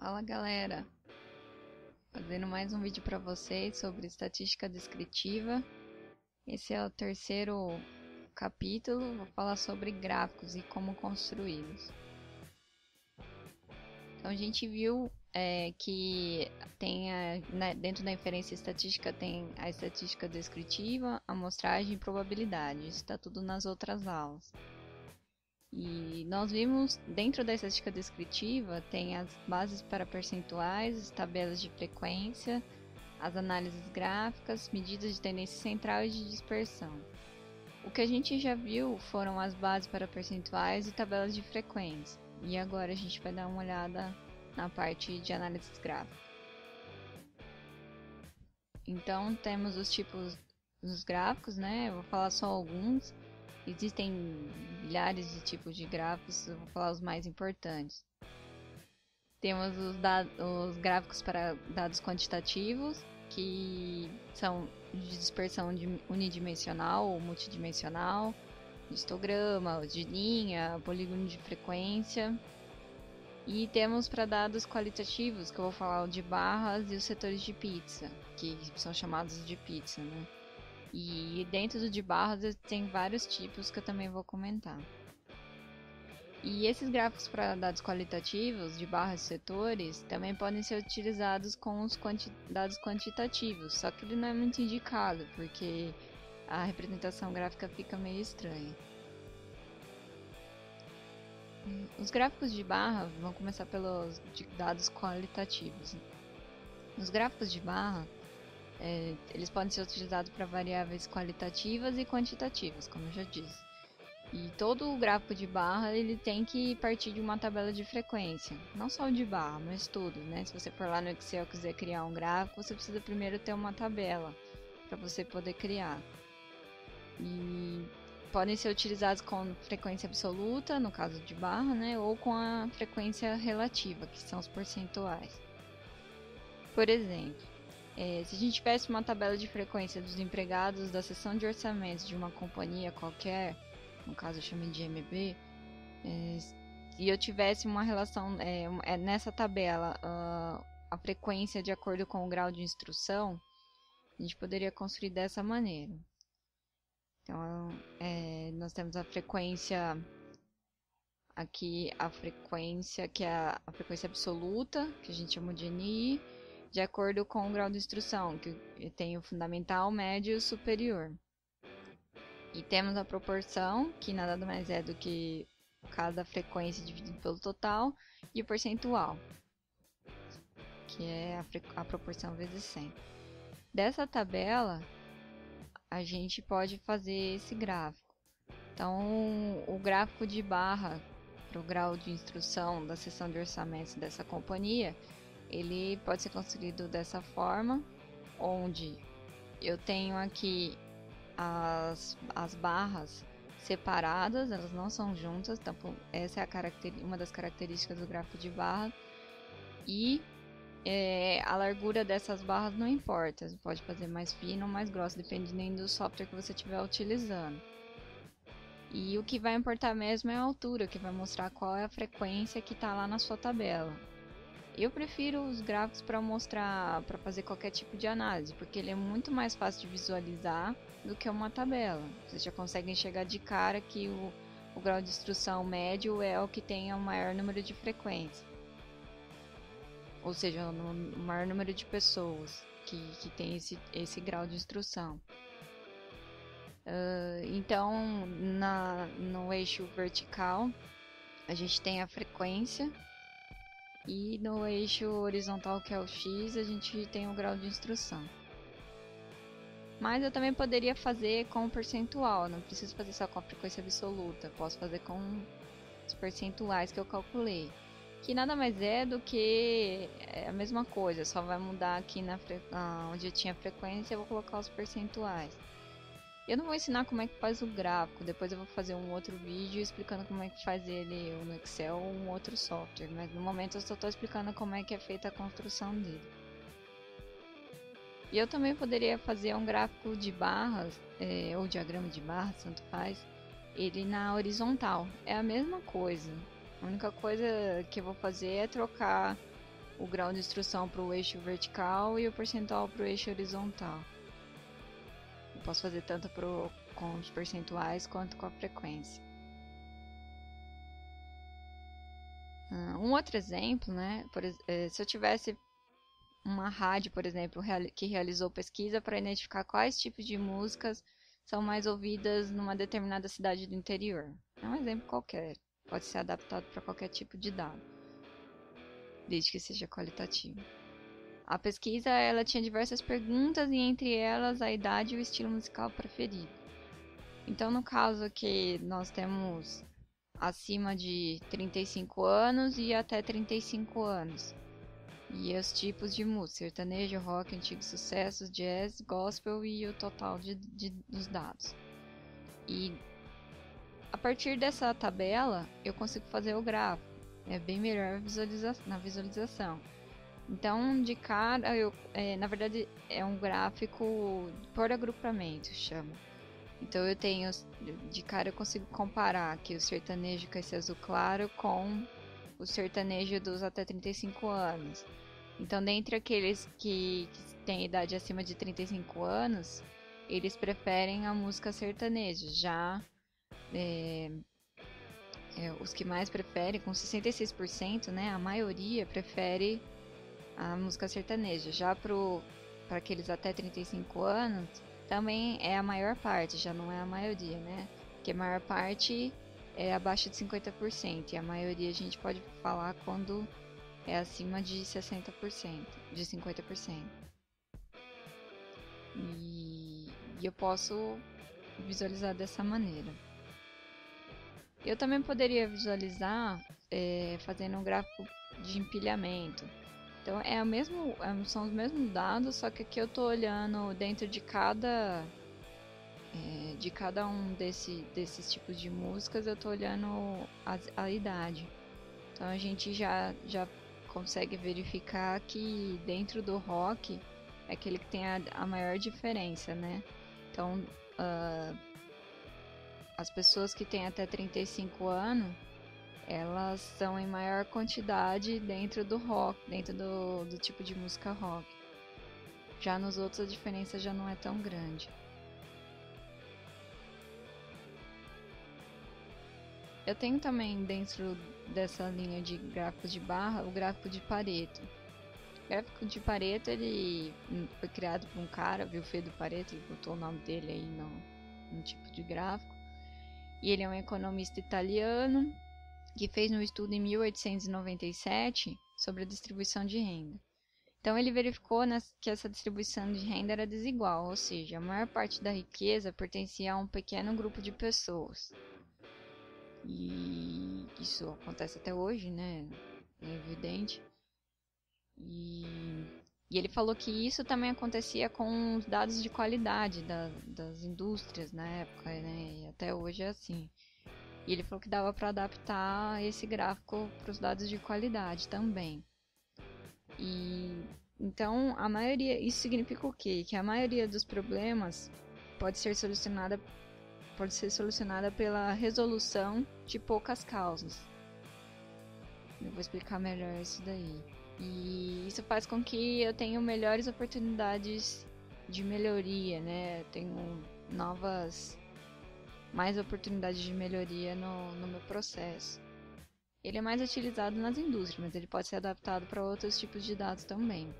Fala galera, fazendo mais um vídeo para vocês sobre estatística descritiva. Esse é o terceiro capítulo, vou falar sobre gráficos e como construí-los. Então a gente viu que dentro da inferência estatística tem a estatística descritiva, amostragem e probabilidade. Isso está tudo nas outras aulas. E nós vimos, dentro da estatística descritiva, tem as bases para percentuais, as tabelas de frequência, as análises gráficas, medidas de tendência central e de dispersão. O que a gente já viu foram as bases para percentuais e tabelas de frequência. E agora a gente vai dar uma olhada na parte de análises gráficas. Então temos os tipos dos gráficos, né? Eu vou falar só alguns. Existem milhares de tipos de gráficos, eu vou falar os mais importantes. Temos os gráficos para dados quantitativos, que são de dispersão unidimensional ou multidimensional, histograma, de linha, polígono de frequência. E temos para dados qualitativos, que eu vou falar o de barras e os setores de pizza, que são chamados de pizza, né? E dentro do de barras tem vários tipos que eu também vou comentar. E esses gráficos para dados qualitativos, de barras e setores, também podem ser utilizados com os dados quantitativos, só que ele não é muito indicado, porque a representação gráfica fica meio estranha. Os gráficos de barra, vão começar pelos dados qualitativos. Nos gráficos de barra, eles podem ser utilizados para variáveis qualitativas e quantitativas, como eu já disse. E todo o gráfico de barra ele tem que partir de uma tabela de frequência, não só o de barra, mas tudo, né? Se você for lá no Excel e quiser criar um gráfico, você precisa primeiro ter uma tabela para você poder criar. E podem ser utilizados com frequência absoluta, no caso de barra, né? Ou com a frequência relativa, que são os percentuais. Por exemplo, se a gente tivesse uma tabela de frequência dos empregados da seção de orçamentos de uma companhia qualquer, no caso eu chamei de MB, e eu tivesse uma relação nessa tabela, a frequência de acordo com o grau de instrução, a gente poderia construir dessa maneira. Então, nós temos a frequência aqui, a frequência que é a frequência absoluta, que a gente chama de NI, de acordo com o grau de instrução, que tem o fundamental, médio e superior. E temos a proporção, que nada mais é do que cada frequência dividido pelo total, e o percentual, que é a proporção vezes 100. Dessa tabela, a gente pode fazer esse gráfico. Então, o gráfico de barra para o grau de instrução da seção de orçamentos dessa companhia, ele pode ser construído dessa forma, onde eu tenho aqui as barras separadas, elas não são juntas, então essa é uma das características do gráfico de barra. E a largura dessas barras não importa, você pode fazer mais fino ou mais grossa, dependendo do software que você estiver utilizando. E o que vai importar mesmo é a altura, que vai mostrar qual é a frequência que está lá na sua tabela. Eu prefiro os gráficos para fazer qualquer tipo de análise, porque ele é muito mais fácil de visualizar do que uma tabela. Vocês já conseguem enxergar de cara que o grau de instrução médio é o que tem o maior número de frequências. Ou seja, o maior número de pessoas que tem esse grau de instrução. Então, no eixo vertical, a gente tem a frequência. E no eixo horizontal, que é o X, a gente tem o grau de instrução. Mas eu também poderia fazer com o percentual, não preciso fazer só com a frequência absoluta, posso fazer com os percentuais que eu calculei. Que nada mais é do que a mesma coisa, só vai mudar aqui onde eu tinha frequência, eu vou colocar os percentuais. Eu não vou ensinar como é que faz o gráfico, depois eu vou fazer um outro vídeo explicando como é que faz ele no Excel ou um outro software, mas no momento eu só estou explicando como é que é feita a construção dele. E eu também poderia fazer um gráfico de barras, ou diagrama de barras, tanto faz, ele na horizontal, é a mesma coisa. A única coisa que eu vou fazer é trocar o grau de instrução para o eixo vertical e o percentual para o eixo horizontal. Eu posso fazer tanto com os percentuais quanto com a frequência. Um outro exemplo, né? Se eu tivesse uma rádio, por exemplo, que realizou pesquisa para identificar quais tipos de músicas são mais ouvidas numa determinada cidade do interior. É um exemplo qualquer, pode ser adaptado para qualquer tipo de dado, desde que seja qualitativo. A pesquisa ela tinha diversas perguntas e entre elas a idade e o estilo musical preferido. Então, no caso aqui, nós temos acima de 35 anos e até 35 anos. E os tipos de música: sertanejo, rock, antigos sucessos, jazz, gospel e o total dos dados. E a partir dessa tabela eu consigo fazer o gráfico. É bem melhor na visualização. Então, de cara, na verdade é um gráfico por agrupamento, chama. Então eu tenho, de cara eu consigo comparar aqui o sertanejo com esse azul claro com o sertanejo dos até 35 anos. Então, dentre aqueles que têm idade acima de 35 anos, eles preferem a música sertaneja. Já os que mais preferem, com 66%, né, a maioria prefere a música sertaneja. Já para aqueles até 35 anos, também é a maior parte, já não é a maioria, né? Porque a maior parte é abaixo de 50%, e a maioria a gente pode falar quando é acima de 60%, de 50%. E eu posso visualizar dessa maneira. Eu também poderia visualizar fazendo um gráfico de empilhamento. Então são os mesmos dados, só que aqui eu estou olhando dentro de cada um desses tipos de músicas, eu estou olhando a idade. Então a gente já consegue verificar que dentro do rock é aquele que tem a maior diferença, né? Então as pessoas que têm até 35 anos, elas são em maior quantidade dentro do rock, dentro do tipo de música rock. Já nos outros a diferença já não é tão grande. Eu tenho também dentro dessa linha de gráficos de barra o gráfico de Pareto. O gráfico de Pareto ele foi criado por um cara, Vilfredo Pareto, ele botou o nome dele aí no tipo de gráfico. E ele é um economista italiano que fez um estudo em 1897 sobre a distribuição de renda. Então ele verificou que essa distribuição de renda era desigual, ou seja, a maior parte da riqueza pertencia a um pequeno grupo de pessoas. E isso acontece até hoje, né? É evidente. E ele falou que isso também acontecia com os dados de qualidade das indústrias na época, né? E até hoje é assim. E ele falou que dava para adaptar esse gráfico para os dados de qualidade também. E então a maioria, isso significa o quê? Que a maioria dos problemas pode ser solucionada pela resolução de poucas causas. Eu vou explicar melhor isso daí. E isso faz com que eu tenha melhores oportunidades de melhoria, né? Eu tenho mais oportunidades de melhoria no meu processo. Ele é mais utilizado nas indústrias, mas ele pode ser adaptado para outros tipos de dados também.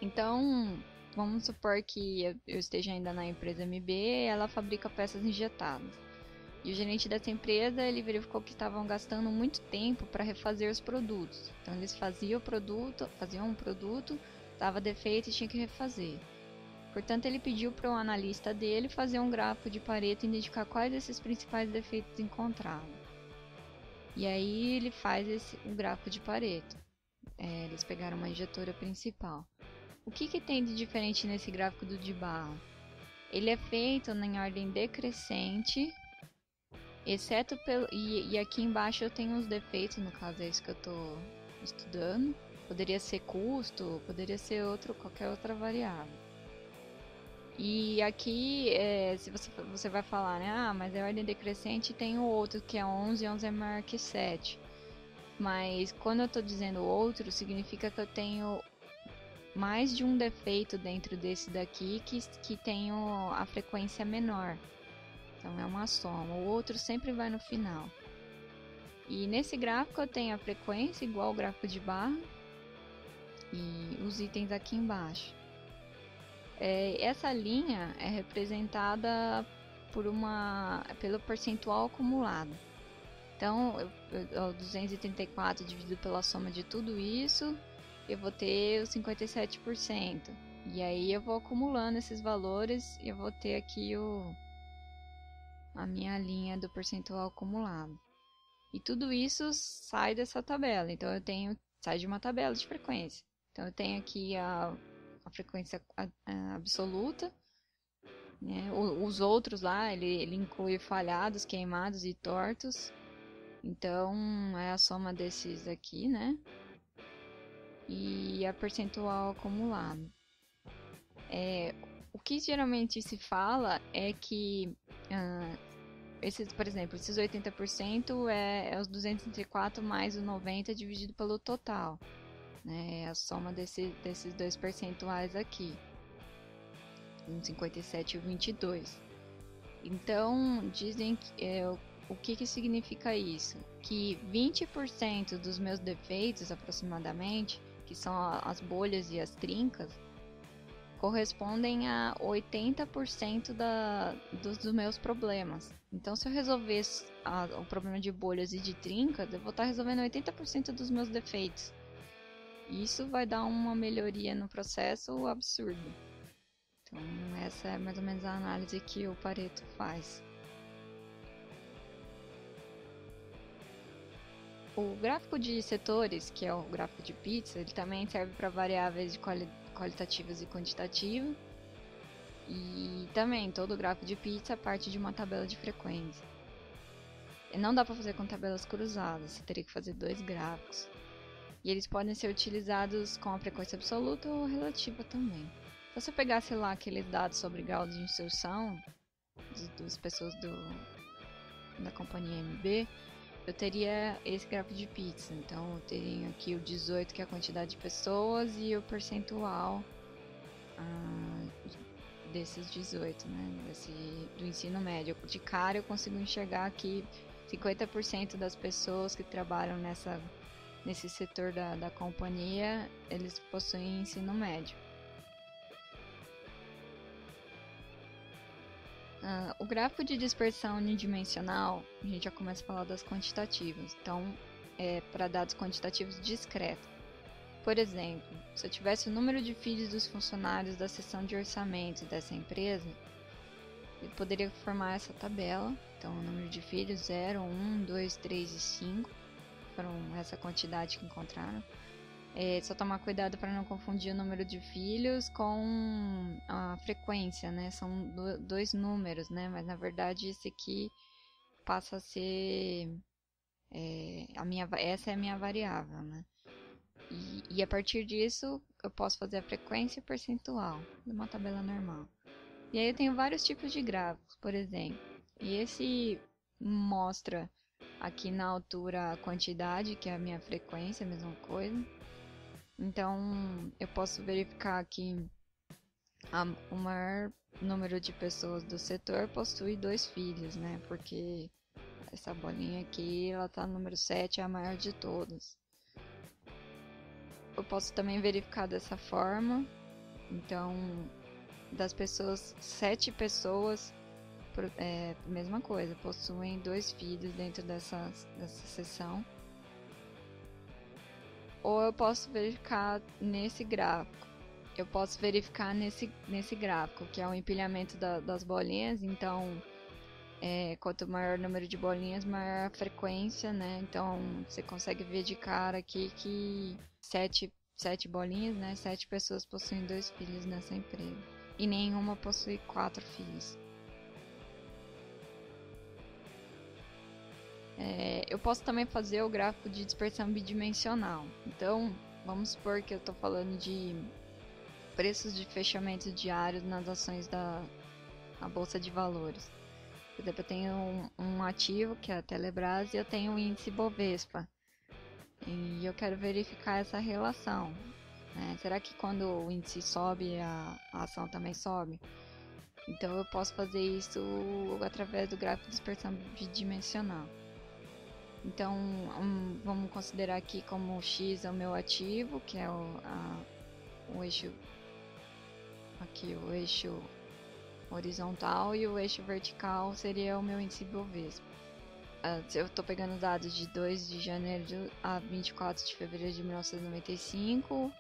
Então, vamos supor que eu esteja ainda na empresa MB e ela fabrica peças injetadas. E o gerente dessa empresa, ele verificou que estavam gastando muito tempo para refazer os produtos. Então eles faziam um produto, estava defeito e tinha que refazer. Portanto, ele pediu para o analista dele fazer um gráfico de Pareto e identificar quais desses principais defeitos encontrados. E aí ele faz um gráfico de Pareto. Eles pegaram uma injetora principal. O que tem de diferente nesse gráfico do de barra? Ele é feito em ordem decrescente, exceto e aqui embaixo eu tenho os defeitos, no caso é isso que eu estou estudando. Poderia ser custo, poderia ser qualquer outra variável. E aqui, se você vai falar, né? Ah, mas é ordem decrescente e tem o outro que é 11, 11 é maior que 7. Mas quando eu estou dizendo outro, significa que eu tenho mais de um defeito dentro desse daqui que tenho a frequência menor. Então é uma soma. O outro sempre vai no final. E nesse gráfico eu tenho a frequência igual ao gráfico de barra e os itens aqui embaixo. Essa linha é representada pelo percentual acumulado. Então, 234 dividido pela soma de tudo isso, eu vou ter os 57%. E aí eu vou acumulando esses valores e eu vou ter aqui a minha linha do percentual acumulado. E tudo isso sai dessa tabela. Então sai de uma tabela de frequência. Então eu tenho aqui a frequência absoluta, né? Os outros lá, ele inclui falhados, queimados e tortos. Então é a soma desses aqui, né? E a percentual acumulado. O que geralmente se fala é que por exemplo, esses 80% é os 234 mais o 90 dividido pelo total. Né? É a soma desses dois percentuais aqui. 57 e 22. Então, dizem que o que significa isso? Que 20% dos meus defeitos, aproximadamente, que são as bolhas e as trincas, correspondem a 80% dos meus problemas. Então, se eu resolver o problema de bolhas e de trincas, eu vou estar resolvendo 80% dos meus defeitos. Isso vai dar uma melhoria no processo absurda. Então, essa é mais ou menos a análise que o Pareto faz. O gráfico de setores, que é o gráfico de pizza, ele também serve para variáveis de qualitativas e quantitativas. E também todo gráfico de pizza parte de uma tabela de frequência. E não dá para fazer com tabelas cruzadas, você teria que fazer dois gráficos. E eles podem ser utilizados com a frequência absoluta ou relativa também. Se você pegasse lá aqueles dados sobre grau de inserção das pessoas da companhia MB, eu teria esse gráfico de pizza. Então eu teria aqui o 18, que é a quantidade de pessoas, e o percentual desses 18, né? Do ensino médio. De cara eu consigo enxergar que 50% das pessoas que trabalham nesse setor da companhia, eles possuem ensino médio. O gráfico de dispersão unidimensional, a gente já começa a falar das quantitativas. Então, é para dados quantitativos discretos. Por exemplo, se eu tivesse o número de filhos dos funcionários da seção de orçamento dessa empresa, eu poderia formar essa tabela. Então, o número de filhos 0, 1, 2, 3 e 5 foram essa quantidade que encontraram. Só tomar cuidado para não confundir o número de filhos com a frequência, né? São dois números, né? Mas na verdade esse aqui passa a ser essa é a minha variável, né? E a partir disso eu posso fazer a frequência percentual numa tabela normal. E aí eu tenho vários tipos de gráficos, por exemplo. E esse mostra aqui na altura a quantidade, que é a minha frequência, a mesma coisa. Então, eu posso verificar que o maior número de pessoas do setor possui 2 filhos, né? Porque essa bolinha aqui, ela tá no número 7, é a maior de todas. Eu posso também verificar dessa forma. Então, das pessoas, 7 pessoas, mesma coisa, possuem 2 filhos dentro dessa seção. Ou eu posso verificar nesse gráfico. Eu posso verificar nesse gráfico, que é o empilhamento das bolinhas. Então, quanto maior o número de bolinhas, maior a frequência, né? Então, você consegue ver de cara aqui que 7 bolinhas, né? 7 pessoas possuem 2 filhos nessa empresa. E nenhuma possui 4 filhos. Eu posso também fazer o gráfico de dispersão bidimensional. Então, vamos supor que eu estou falando de preços de fechamento diário nas ações da Bolsa de Valores. Por exemplo, eu tenho um ativo, que é a Telebrás, e eu tenho o índice Bovespa. E eu quero verificar essa relação, né? Será que quando o índice sobe, a ação também sobe? Então eu posso fazer isso através do gráfico de dispersão bidimensional. Então vamos considerar aqui como X é o meu ativo, que é o eixo aqui, o eixo horizontal, e o eixo vertical seria o meu índice Bovespa. Eu estou pegando dados de 2 de janeiro a 24 de fevereiro de 1995,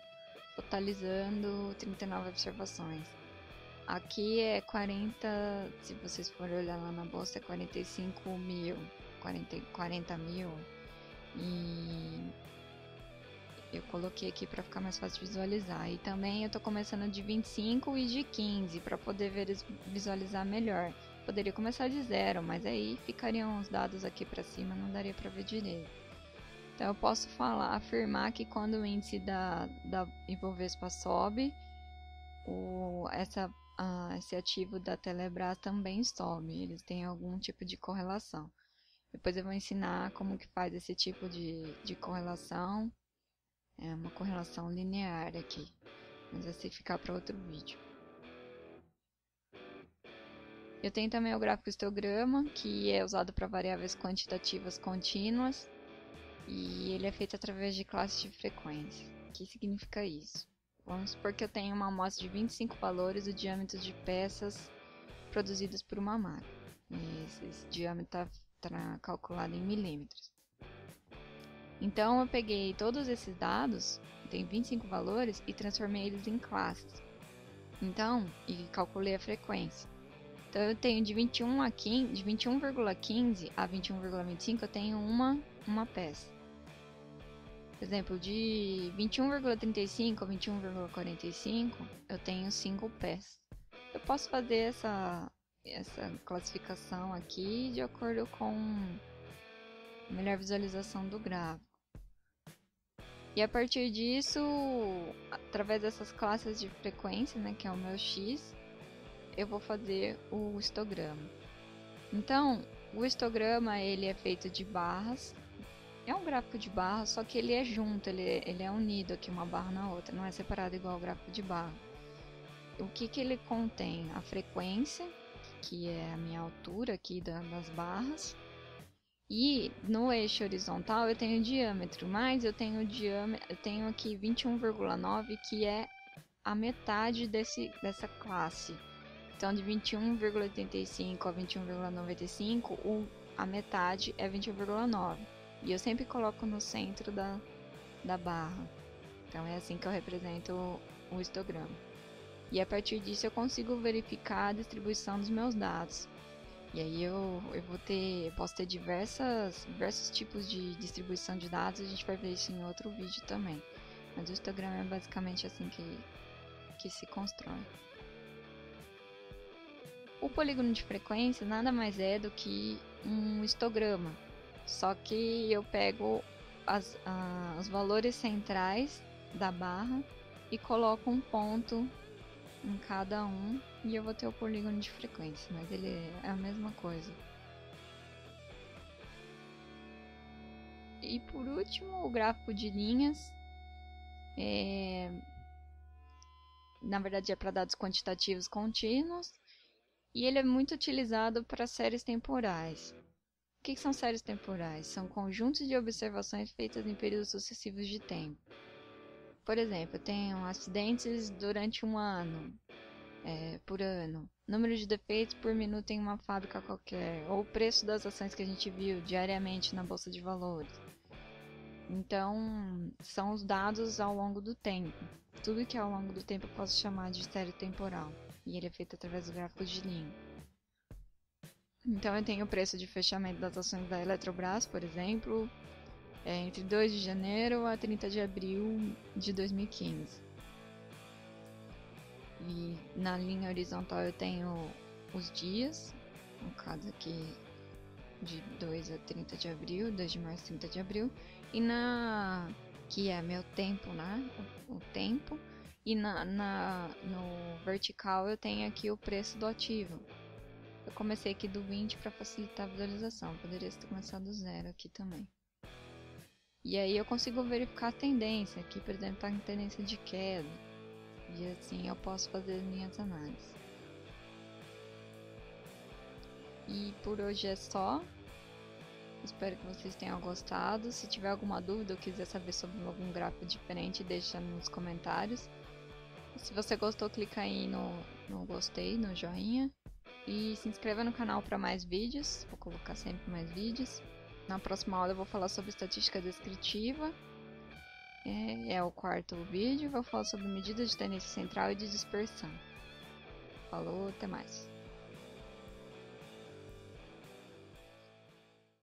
totalizando 39 observações. Aqui é 40, se vocês forem olhar lá na bolsa, é 45 mil, 40 mil. E eu coloquei aqui para ficar mais fácil de visualizar. E também eu estou começando de 25 e de 15 para poder visualizar melhor. Poderia começar de 0, mas aí ficariam os dados aqui para cima, não daria para ver direito. Então eu posso afirmar que quando o índice da Ibovespa sobe, esse ativo da Telebrás também sobe. Eles têm algum tipo de correlação. Depois eu vou ensinar como que faz esse tipo de correlação. É uma correlação linear aqui, mas vai ficar para outro vídeo. Eu tenho também o gráfico histograma, que é usado para variáveis quantitativas contínuas, e ele é feito através de classes de frequência. O que significa isso? Vamos supor que eu tenho uma amostra de 25 valores do diâmetro de peças produzidas por uma máquina. Esse diâmetro está calculado em milímetros. Então eu peguei todos esses dados, tem 25 valores, e transformei eles em classes. Então, e calculei a frequência. Então eu tenho de 21,15 a 21,25 eu tenho uma peça. Por exemplo, de 21,35 a 21,45 eu tenho 5 pés. Eu posso fazer essa classificação aqui de acordo com a melhor visualização do gráfico. E a partir disso, através dessas classes de frequência, né, que é o meu X, eu vou fazer o histograma. Então, o histograma ele é feito de barras. É um gráfico de barra, só que ele é junto, ele é unido aqui, uma barra na outra, não é separado igual o gráfico de barra. O que ele contém? A frequência, que é a minha altura aqui das barras, e no eixo horizontal eu tenho o diâmetro, mas eu tenho aqui 21,9, que é a metade dessa classe. Então, de 21,85 a 21,95, a metade é 21,9. E eu sempre coloco no centro da barra. Então é assim que eu represento o histograma. E a partir disso eu consigo verificar a distribuição dos meus dados. E aí eu posso ter diversos tipos de distribuição de dados. A gente vai ver isso em outro vídeo também. Mas o histograma é basicamente assim que se constrói. O polígono de frequência nada mais é do que um histograma. Só que eu pego os valores centrais da barra e coloco um ponto em cada um e eu vou ter o polígono de frequência, mas ele é a mesma coisa. E por último, o gráfico de linhas. Na verdade é para dados quantitativos contínuos e ele é muito utilizado para séries temporais. O que são séries temporais? São conjuntos de observações feitas em períodos sucessivos de tempo. Por exemplo, eu tenho acidentes durante um ano, por ano, número de defeitos por minuto em uma fábrica qualquer, ou o preço das ações que a gente viu diariamente na bolsa de valores. Então, são os dados ao longo do tempo. Tudo que é ao longo do tempo eu posso chamar de série temporal, e ele é feito através do gráfico de linha. Então eu tenho o preço de fechamento das ações da Eletrobras, por exemplo, entre 2 de janeiro a 30 de abril de 2015. E na linha horizontal eu tenho os dias, no caso aqui de 2 a 30 de abril, 2 de março a 30 de abril, e que é meu tempo, né? O tempo, e no vertical eu tenho aqui o preço do ativo. Eu comecei aqui do 20 para facilitar a visualização. Poderia ter começado do 0 aqui também. E aí eu consigo verificar a tendência. Aqui, por exemplo, está em tendência de queda. E assim eu posso fazer as minhas análises. E por hoje é só. Espero que vocês tenham gostado. Se tiver alguma dúvida ou quiser saber sobre algum gráfico diferente, deixa nos comentários. Se você gostou, clica aí no gostei, no joinha. E se inscreva no canal para mais vídeos. Vou colocar sempre mais vídeos. Na próxima aula eu vou falar sobre estatística descritiva. É o quarto vídeo. Vou falar sobre medidas de tendência central e de dispersão. Falou, até mais.